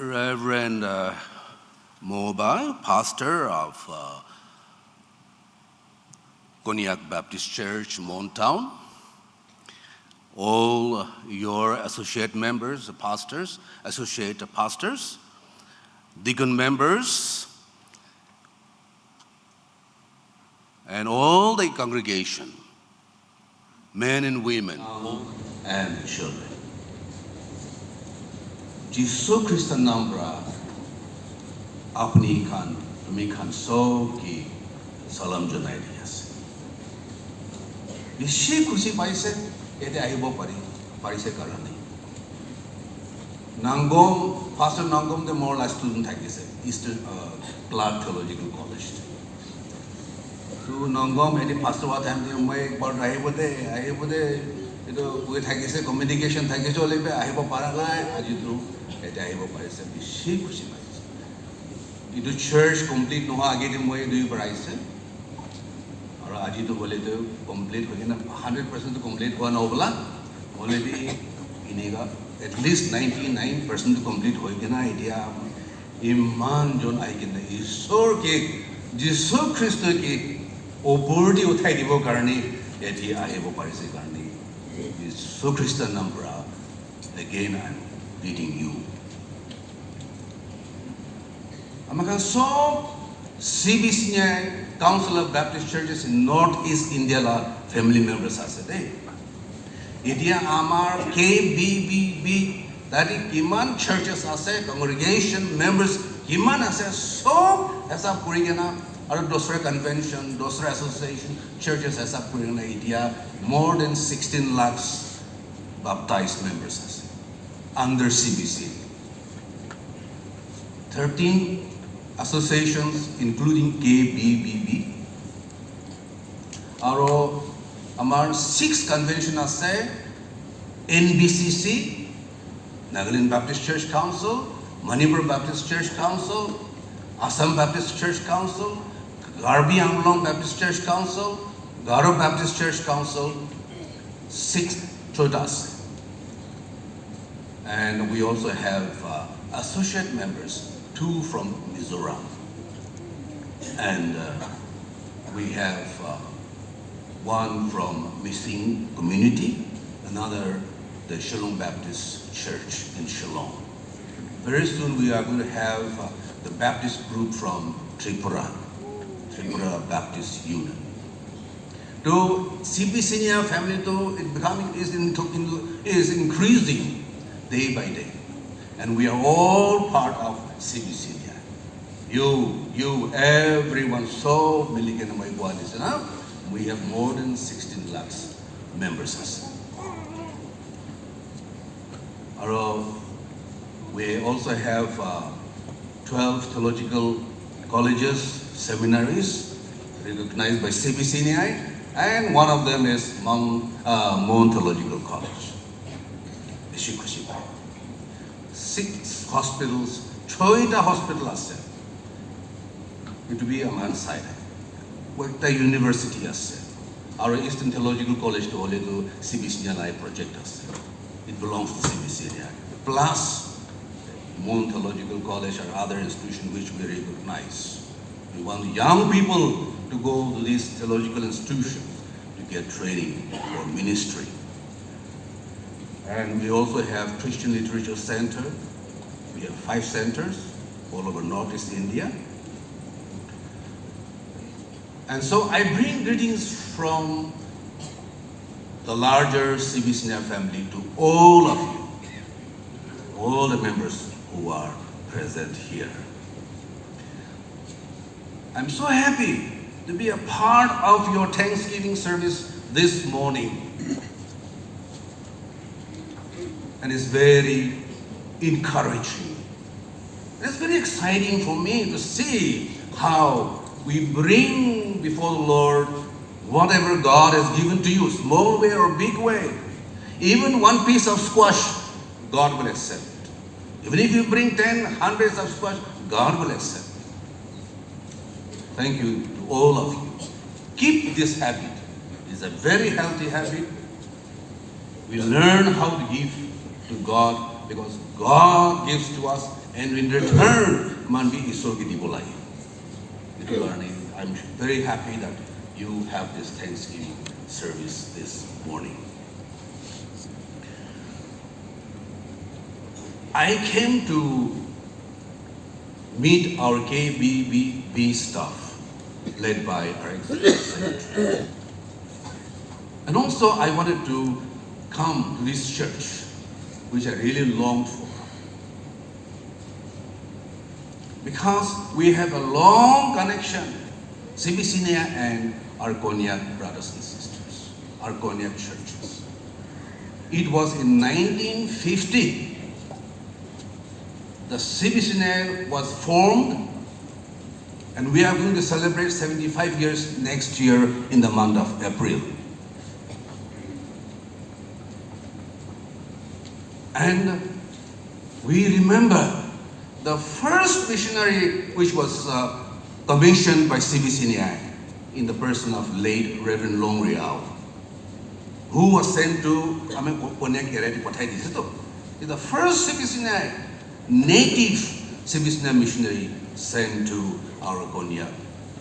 Reverend Mobile, pastor of Cognac Baptist Church, Montown, all your associate members, pastors, associate pastors, deacon members, and all the congregation, men and women, and children. Jesus Christ Nambra, Apni Khan, Tumi Khan So ki Salam Janai Dias. Bishi Kusi Paise, Ede Ahibo Parise Karani. Nangom, Pastor Nangom, the more like student Takise, Eastern Clark Theological College. To Nangom, Edi Pastor Watham, the May, but Ahibode, with Takise, communication, Takis, Ahibo Paragai, Ajidu. It do church complete no agate moye do price or aji to bole to complete 100% to complete one obla already inega at least 99% to complete hoigena idea iman jon aigena ishor ke jisu christ ke oporti uthai dibo karani eti ahebo parise karani jisu christ number again I'm leading you. Amakan so CBC Council of Baptist Churches in Northeast India la family members ase de. Idia amar KBBB that is Kiman churches ase congregation members Kiman ase so asa purigena or dosra convention, dosra association churches asa purigena India more than 16 lakhs baptized members ase under CBC. 13 associations including KBBB. Aro amar 6 convention ase NBCC, Nagaland Baptist Church Council, Manipur Baptist Church Council, Assam Baptist Church Council, Garbi Anglong Baptist Church Council, Garo Baptist Church Council, 6 chotas. And we also have associate members, 2 from Mizoram. And we have 1 from Missing Community, another the Shalom Baptist Church in Shillong. Very soon we are going to have the Baptist group from Tripura Baptist Union. To CBC family is increasing day by day. And we are all part of CBC. You, everyone, so we have more than 16 lakhs members. We also have 12 theological colleges, seminaries recognized by CBCNI, and one of them is Mon Theological College. 6 hospitals, Choita Hospital ase. It will be a man side. What the university ase. Our Eastern Theological College to only do CBCNI project ase. It belongs to CBCNI. Plus, Mon Theological College or other institutions which we recognize. We want young people to go to these theological institutions to get training for ministry. And we also have Christian Literature Center. We have 5 centers all over Northeast India. And so I bring greetings from the larger CBCNI family to all of you, all the members who are present here. I'm so happy to be a part of your Thanksgiving service this morning. And it's very encouraging. It's very exciting for me to see how we bring before the Lord whatever God has given to you, small way or big way. Even 1 piece of squash, God will accept it. Even if you bring 10 hundreds of squash, God will accept it. Thank you to all of you. Keep this habit. It's a very healthy habit. We learn how to give to God because God gives to us and in return, manbi Isor ki dibo lage. I'm very happy that you have this Thanksgiving service this morning. I came to meet our KBBB staff, led by our executive secretary. And also I wanted to come to this church, which I really longed for. Because we have a long connection, CBCNEA and Arconia brothers and sisters, Arconia churches. It was in 1950, the CBCNEA was formed, and we are going to celebrate 75 years next year in the month of April. And we remember the first missionary which was commissioned by CBCNEA in the person of late Reverend Long Riao, who was sent to the first CBCNEA, native CBCNEA missionary sent to our Konya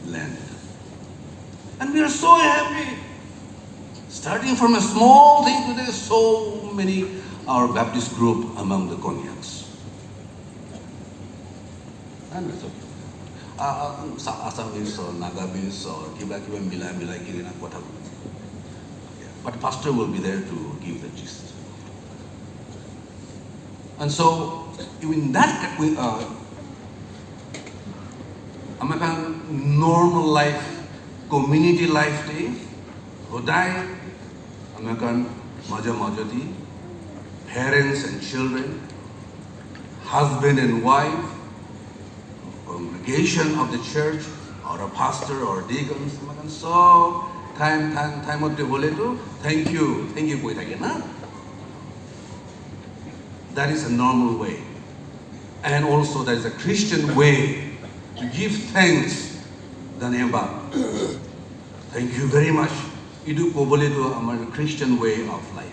land. And we are so happy. Starting from a small thing today, so many our Baptist group among the Konyaks. And it's okay. Assamese or Nagabese or kiba mila kirina kota. But pastor will be there to give the gist. And so in that American normal life, community life day, Hodai, American Majadi, parents and children, husband and wife, congregation of the church, or a pastor or deacons, so time of the holiday, thank you, that is a normal way. And also that is a Christian way to give thanks than ever. Thank you very much. Itu koboleto our Christian way of life.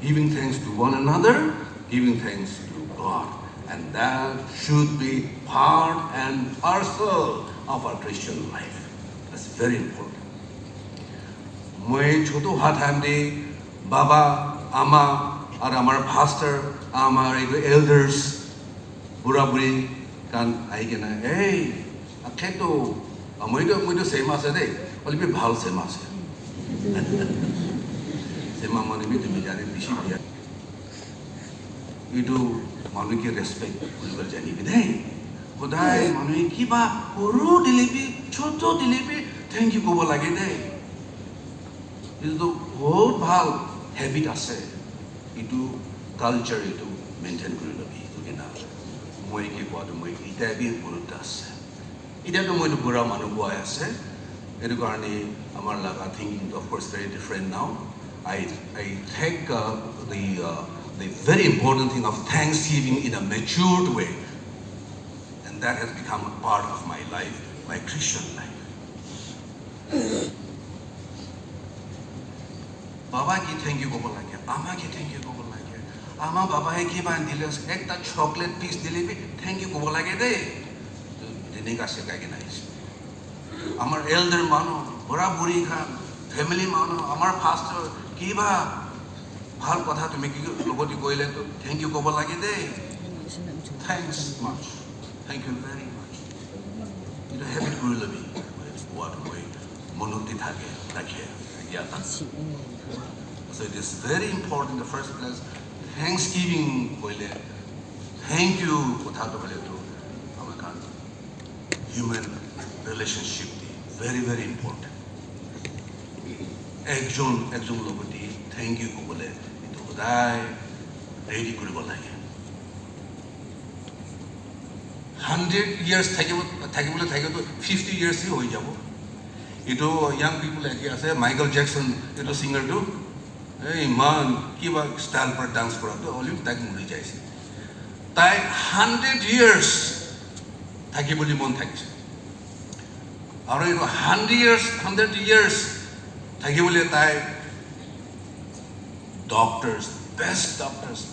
Giving thanks to one another, giving thanks to God. And that should be part and parcel of our Christian life. That's very important. Moi choto hathamde Baba, Ama, or our pastor, our elders, Buraburi, can I can hey, a keto, a moito same as a day, only be bhal same as Sema money to me, Bishop. You do Manuki respect, Oliver Jenny Biday. Hodai, Manuki Kiba, Uru delivery, Choto delivery, thank you, go like a day. Is the whole bhal habit as itu culture itu maintain kuri lebih itu kena moi ke kuat moi ita bi purut as ita to moi to pura manu buai ase itu karne amar laga thinking of course very different now. I take the very important thing of Thanksgiving in a matured way, and that has become a part of my life, my Christian life. Baba ki thank you go like Ama ki thank you go like Ama Baba hai ki ban dilas ekta chocolate piece dile thank you go like de dine ka se ka ke nice amar elder mano bora buri khan family mano amar pastor ki ba bhal kotha tumi ki logoti koile to thank you go like de thanks much, thank you very much. Ito habit kuri labi what moi monoti thake rakhe so it is very important in the first place. Thanksgiving, thank you, human relationship, very, very important. Ekjon logoti, thank you, ito ready kuri bola. 100 years, 50 years, ito young people like say Michael Jackson, ito singer do. Hey man, kiba style per dance kora to only tak muli jaise. Tai 100 years thaki boli mon thakise. Aro ito 100 years thaki boli tai doctors, best nurses,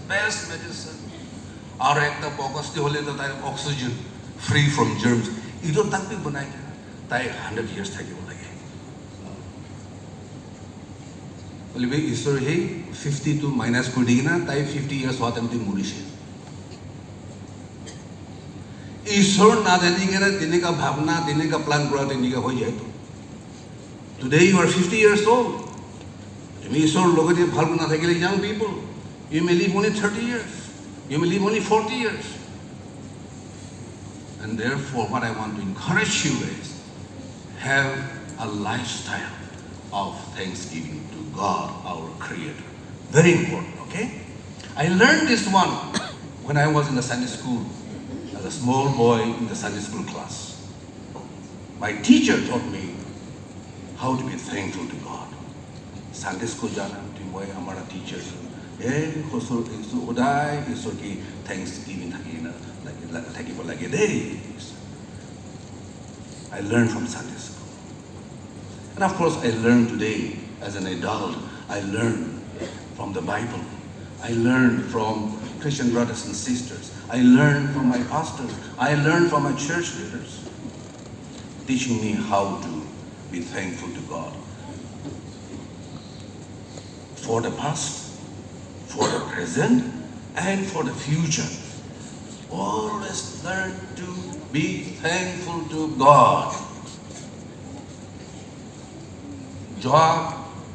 best medicine, আৰু একটা পকষ্টি হ'লে তো তাই oxygen free from জাৰ্মছ এইটো তাক বনাই তাই 100 years থাকিব লাগে বলিবি ঈশ্বৰ সেই 52 মাইনাছ কৰি দি কিনা তাই 50 years হোৱা তেমনি মৰিছে ঈশ্বৰ নাজানি কিনে তেনেকুৱা ভাৱনা তেনেকুৱা প্লান কৰা তেনেকুৱা হৈ যায় Today you are 50 years old. তুমি ঈশ্বৰৰ লগতে ভালকৈ নাথাকিলে young people, you may live only 30 years. You may live only 40 years. And therefore, what I want to encourage you is, have a lifestyle of thanksgiving to God, our Creator. Very important, okay? I learned this one when I was in the Sunday school, as a small boy in the Sunday school class. My teacher taught me how to be thankful to God. Sunday school jana to boy amara teacher hosor isu odai isu ki thanksgiving thakina like thakibo lage day I learned from Sunday school and of course I learned today as an adult I learned from the Bible I learned from Christian brothers and sisters I learned from my pastors I learned from my church leaders teaching me how to be thankful to God for the past, for the present, and for the future. Always learn to be thankful to God. Joa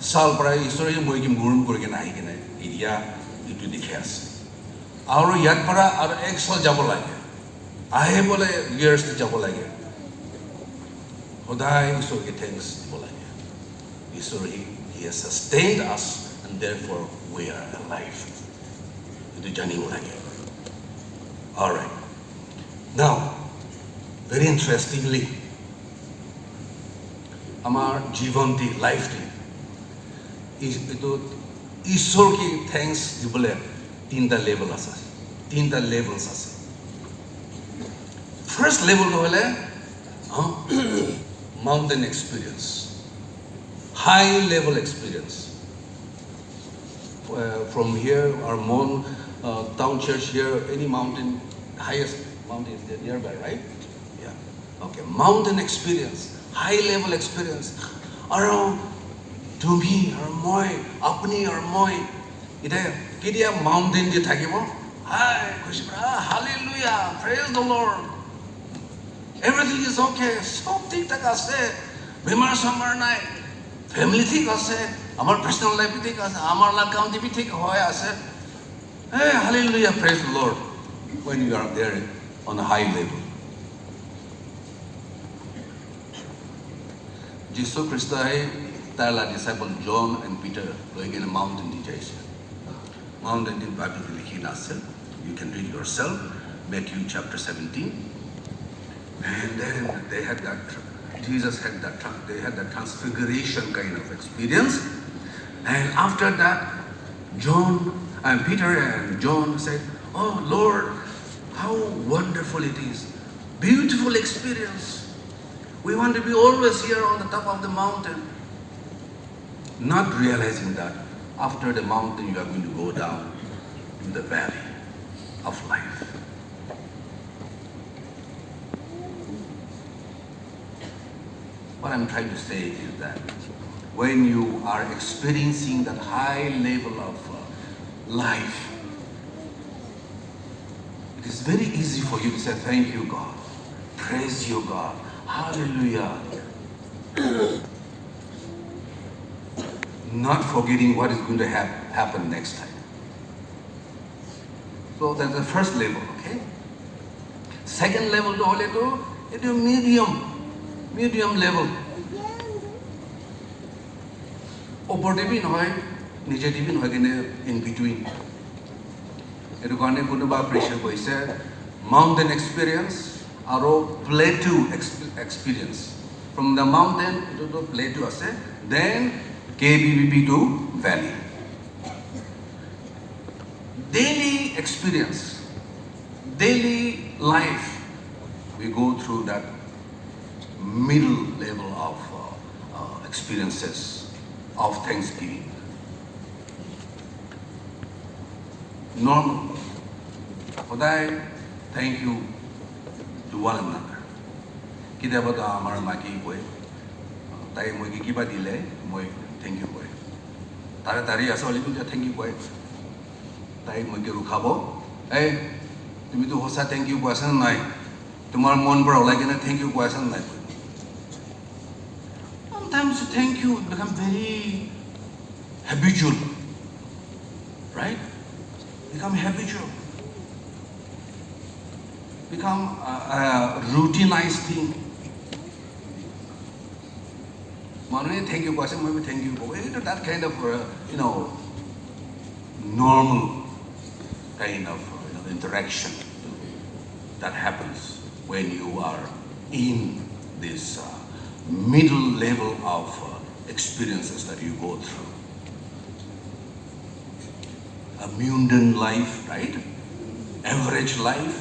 sal para isore moi kim gurum kori kena ahi kena idia itu dikhe ase. Aru yat para aru ek sal jabo lage. Ahe bole years te jabo lage. Hodai isore ke thanks dibo lage. Isore he has sustained us. And therefore we are alive. Itu jani lagi. All right. Now, very interestingly, our jivanti life is itu Ishor ki thanks dibole tinta level asa. Tinta levels asa. First level hole mountain experience. High level experience. From here, our town church here, any mountain, highest mountain is there nearby, right? Yeah. Okay. Mountain experience, high level experience. Around to me, or moi, apni or moi. Ida kidia mountain je thakibo. Hi, hallelujah, praise the Lord. Everything is okay. Something tak ase. Bemar samar nai. Family thik ase. Our personal life is good. Our account is good. Hey, hallelujah, praise the Lord. When you are there on a high level. Jesus Christ hai tala disciple John and Peter going in a mountain DJ. Mountain in Bible likhi ase. You can read yourself. Matthew chapter 17. And then they had that. Jesus had that. They had that transfiguration kind of experience. And after that, Peter and John said, "Oh Lord, how wonderful it is. Beautiful experience. We want to be always here on the top of the mountain." Not realizing that after the mountain you are going to go down in the valley of life. What I'm trying to say is that when you are experiencing that high level of life, it is very easy for you to say, "Thank you, God. Praise you, God. Hallelujah." Not forgetting what is going to happen next time. So that's the first level, okay? Second level it is medium level. Opportunity no hai, negative no hai in between. It is going pressure koise mountain experience or plateau experience. From the mountain to the plateau ase, then KBBP to valley. Daily experience, daily life, we go through that middle level of experiences of thanksgiving. Normal. সদায় thank you to one another. কেতিয়াবাতো আমাৰ মাকে কয় তাই মই কিবা দিলে মই thank you কয় তাৰে তাৰি আছে অলপ thank you কয় তাই মই ৰখাব এই তুমিতো সঁচা thank you কোৱাছা নাই তোমাৰ মন পৰা ওলাই কিনে thank you কোৱাছা নাই sometimes thank you become very habitual, right? Become habitual, become a routinized thing. Manui thank you question, maybe thank you. That kind of normal kind of interaction that happens when you are in this middle level of experiences that you go through. A mundane life, right? Average life,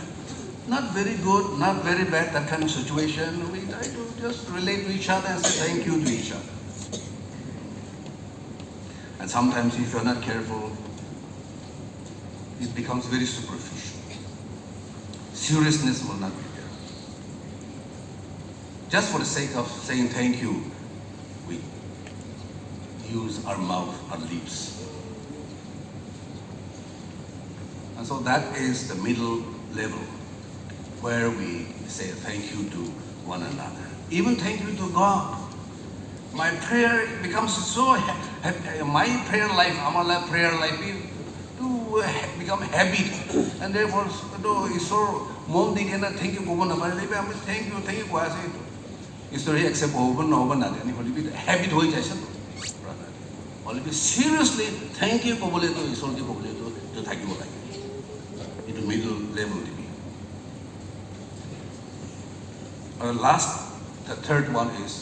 not very good, not very bad, that kind of situation. We try to just relate to each other and say thank you to each other. And sometimes if you're not careful, it becomes very superficial. Seriousness will not be there. Just for the sake of saying thank you, we use our mouth, our lips. And so that is the middle level where we say thank you to one another. Even thank you to God. My prayer becomes so, my prayer life, our prayer life, to become habit. And therefore, it's so molding and thank you, thank you, it's to accept over and over and habit হৈ যাইছে অলপ seriously thank you ক'বলৈ তো ঈশ্বৰকে ক'বলৈ তো থাকিব লাগে into middle level to be. The third one is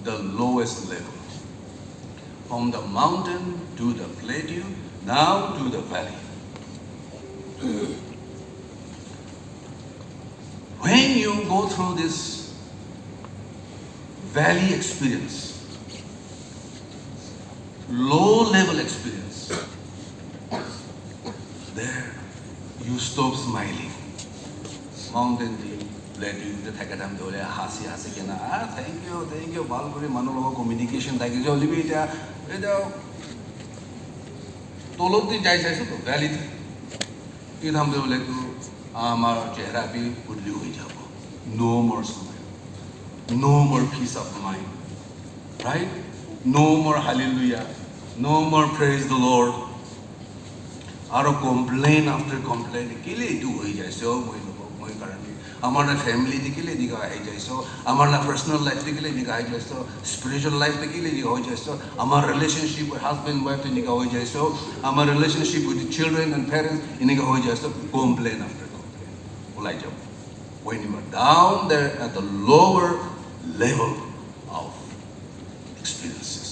the lowest level. From the mountain to the plateau, now to the valley. When you go through this valley experience, low level experience, there you stop smiling. Mountain plateau the thakadam dole hasi kena thank you bal kori manu logo communication thaki je olibi eta tolot di jai jaiso to valley the ki tham de bole to amar chehra bhi budli hoi jabo no more smile, no more peace of mind, right? No more hallelujah, no more praise the Lord. Aro complain after complain kile tu hoi jaiso moi karone amar na family dikile diga hai jaiso amar na personal life dikile diga hai jaiso spiritual life dikile diga hoi jaiso amar relationship with husband wife diga hoi jaiso amar relationship with the children and parents diga hoi jaiso complain after complain ulai jao when you are down there at the lower level of experiences,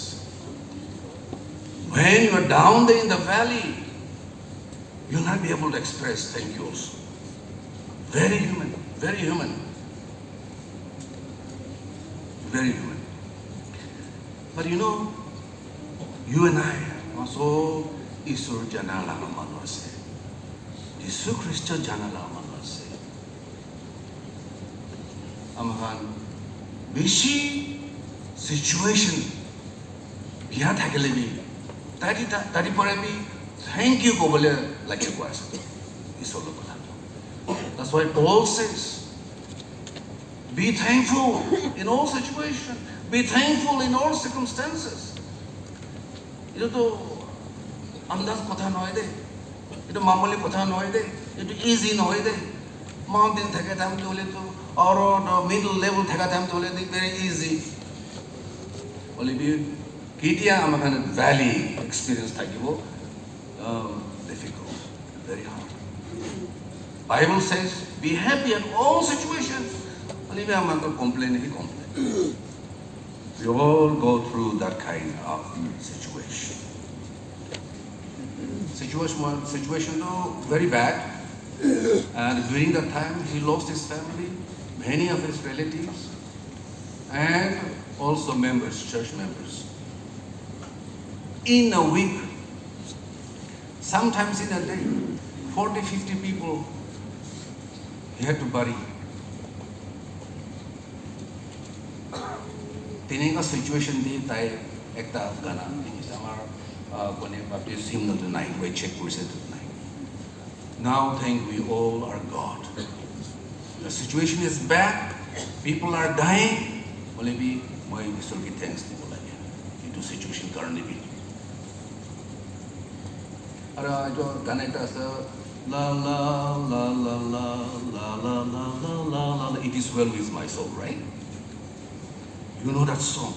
when you are down there in the valley, you'll not be able to express thank you also. Very human, very human, very human. But you know, you and I also Isur Janala Manose, Isu Christo Janala Manose. Amahan, Bishi situation, Bia Takalebi, Tadi Porebi, thank you, Gobole, like it was. That's why Paul says, be thankful in all situations, be thankful in all circumstances. Ito to andas kotha noy de, ito mamuli kotha noy de, ito easy noy de. Mountain thaka tham tole to, or middle level thaka tham tole de very easy. Only be kitia amakan valley experience thakibo. Difficult, very hard. Bible says, be happy in all situations. Only we are complain. We all go through that kind of situation. Situation though very bad. And during that time, he lost his family, many of his relatives, and also members, church members. In a week, sometimes in a day, 40, 50 people he had to bury. Tining a situation di tay ekta gana is amar kone baptist hymnal tonight we check percent tonight. Now thank we all are God. The situation is bad, people are dying. Only be my Isur ki thanks people again. Into situation currently be. Ara jo gana ekta asa la la la la la la la la la la. It is well with my soul, right? You know that song.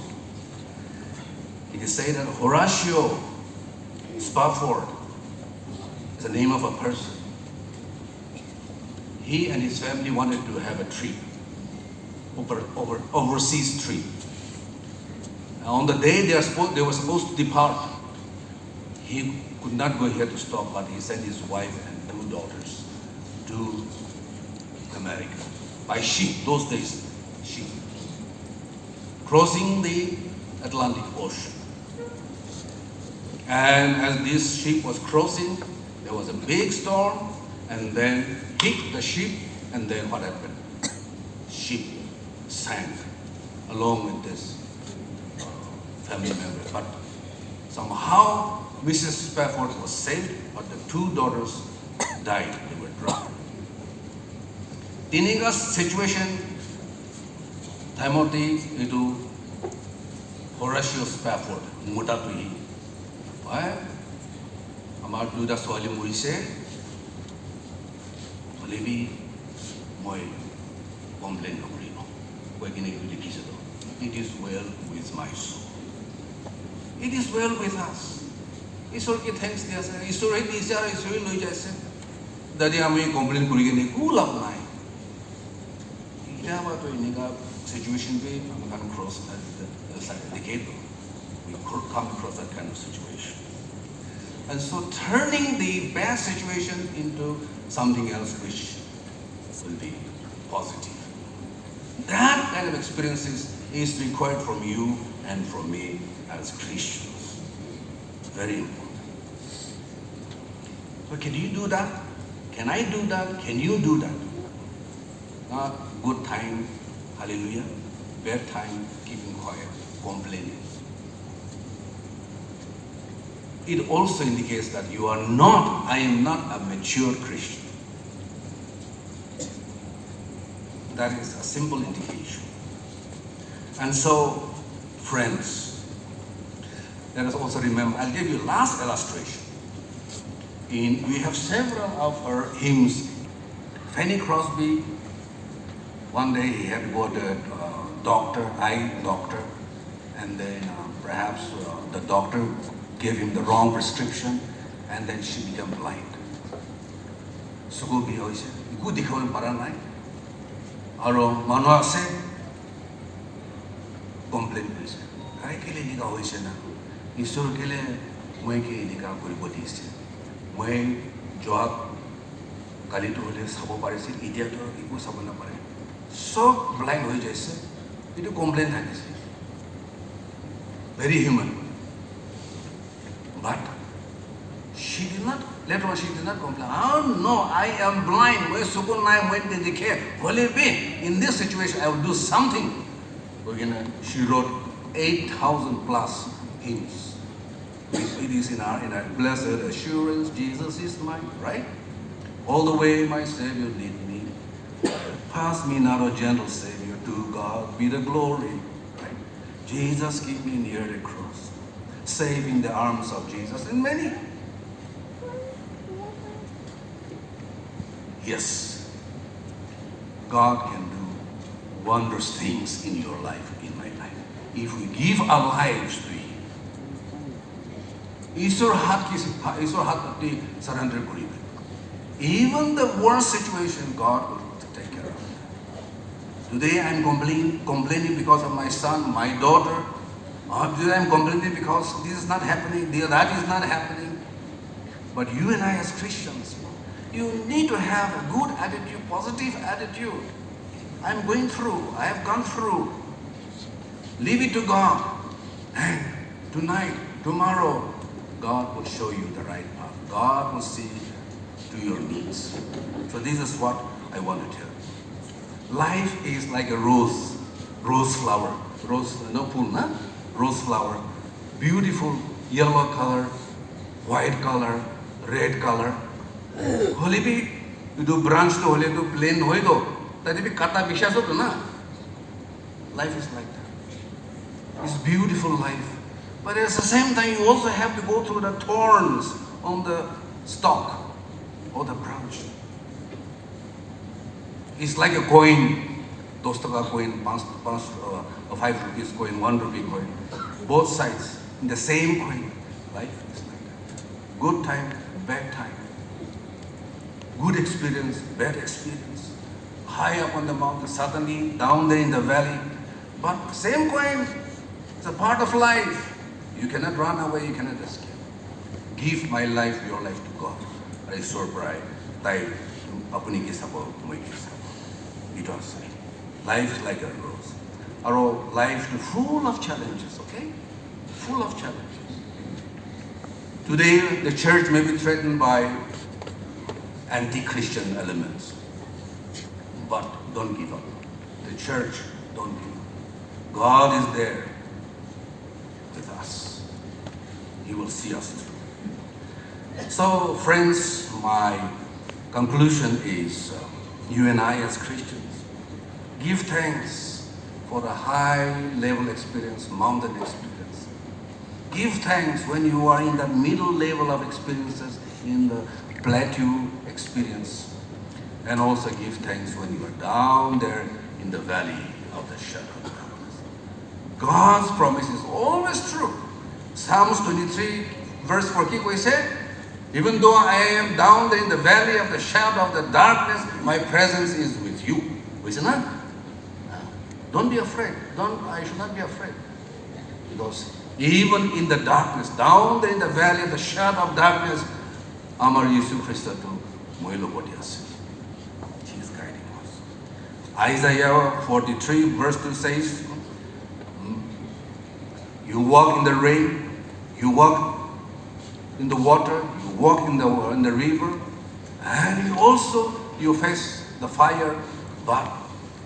It is said that Horatio Spafford is the name of a person. He and his family wanted to have a trip, overseas trip. And on the day they were supposed to depart, he could not go here to stop, but he sent his wife and 2 daughters to America by ship. Those days, ship. Crossing the Atlantic Ocean. And as this ship was crossing, there was a big storm, and then hit the ship, and then what happened? Ship sank along with this family member. But somehow Mrs. Spafford was saved, but the 2 daughters died. They were drowned. Tininga's situation, Timothy itu Horatio Spafford mutatui. Why? Amar duda soali murise. Lebi moi complain nokri no. Koi kini likise do. It is well with my soul. It is well with us. Isor ki thanks dia se. Isor hi dise ar isor hi loi jaise. Dadi ami complain kuri kini kulap nai. Ida ba to inika situation be we can cross the decade. We could come across that kind of situation. And so turning the bad situation into something else which will be positive. That kind of experiences is required from you and from me as Christians. Very important. So can you do that? Can I do that? Can you do that? Not good time, hallelujah. Bad time, keeping quiet, complaining. It also indicates that you are not, I am not a mature Christian. That is a simple indication. And so, friends, let us also remember, I'll give you last illustration. We have several of her hymns. Fanny Crosby, one day he had to go to eye doctor, and then perhaps the doctor gave him the wrong prescription, and then she became blind. Sugo bi hoise, iku dikhawai para nai. Aro manu ase complain hoise. Kai kele nika hoise na. Isor kele moi ke nika koribo dise. Moi job kali to hole sabo parise, idia to iku sabo na pare. So blind hoi jaise. Itu complain thakise. Very human. But she did not, later on she did not complain. Oh no, I am blind. Where Sukun Nai went in the care. In this situation, I will do something. She wrote 8,000 plus hymns. It is in our blessed assurance, Jesus is mine, right? All the way my Savior lead me. Pass me not, O gentle Savior, to God be the glory. Right? Jesus, keep me near the cross. Safe in the arms of Jesus, and many. Yes, God can do wondrous things in your life, in my life, if we give our lives to Him. Isor hat surrender koribe. Even the worst situation, God will take care of it. Today I am complaining because of my son, my daughter. Today I am complaining because this is not happening, that is not happening. But you and I as Christians, you need to have a good attitude, positive attitude. I am going through, I have gone through. Leave it to God. And tonight, tomorrow, God will show you the right path. God will see to your needs. So this is what I want to tell you. Life is like a rose flower. Rose, no pool, na? Rose flower. Beautiful yellow color, white color, red color. Holy be, you do branch to holy to plain hoido. That be kata bishaso to na. Life is like that. It's beautiful life. But at the same time, you also have to go through the thorns on the stalk or the branch. It's like a coin, 2 taka coin, 5 rupees coin, 1 rupee coin. Both sides, in the same coin. Life is like that. Good time, bad time. Good experience, bad experience. High up on the mountain, suddenly down there in the valley. But same coin, it's a part of life. You cannot run away, you cannot escape. Give my life, your life to God. I so pray. Tai apni ki sabo, moi ki sabo. It was life is like a rose. Our life is full of challenges, okay? Full of challenges. Today, the church may be threatened by anti-Christian elements. But don't give up. The church, don't give up. God is there with us. He will see us through. So, friends, my conclusion is you and I as Christians, give thanks for the high level experience, mountain experience. Give thanks when you are in the middle level of experiences, in the plateau experience. And also give thanks when you are down there in the valley of the shadow of darkness. God's promise is always true. Psalms 23 verse 4 we said, even though I am down there in the valley of the shadow of the darkness, my presence is with you. Isn't it? Don't be afraid. I should not be afraid. Because even in the darkness, down there in the valley of the shadow of darkness, Amar Yesu Christa to Moilo Bodias. He is guiding us. Isaiah 43 verse 2 says, you walk in the rain, you walk in the water, you walk in the river, and you face the fire, but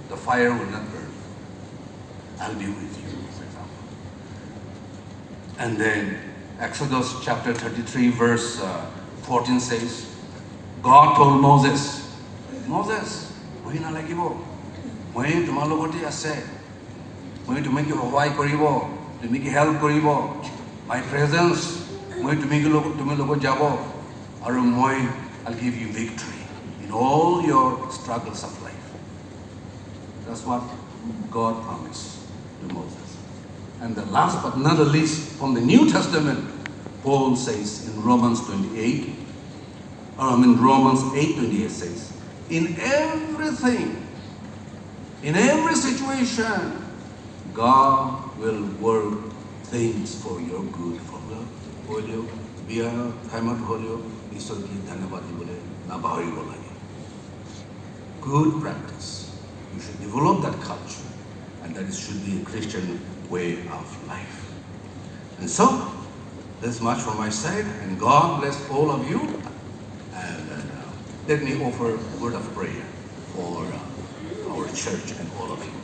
the fire will not burn. I'll be with you, for example. And then Exodus chapter 33 verse 14 says, God told Moses, মই নালাগিব, মই তোমাৰ লগতে আছে, মই তোমাক সহায় কৰিব, তুমি কি হেল্প কৰিব, my presence, মই তুমি লগত যাব, আৰু I'll give you victory in all your struggles of life. That's what God promised to Moses. And the last but not the least, from the New Testament, Paul says in Romans 8:28 says, in everything, in every situation, God will work things for your good. Good practice. You should develop that culture, and that it should be a Christian way of life. And so, this much from my side, and God bless all of you. And let me offer a word of prayer for our church and all of you.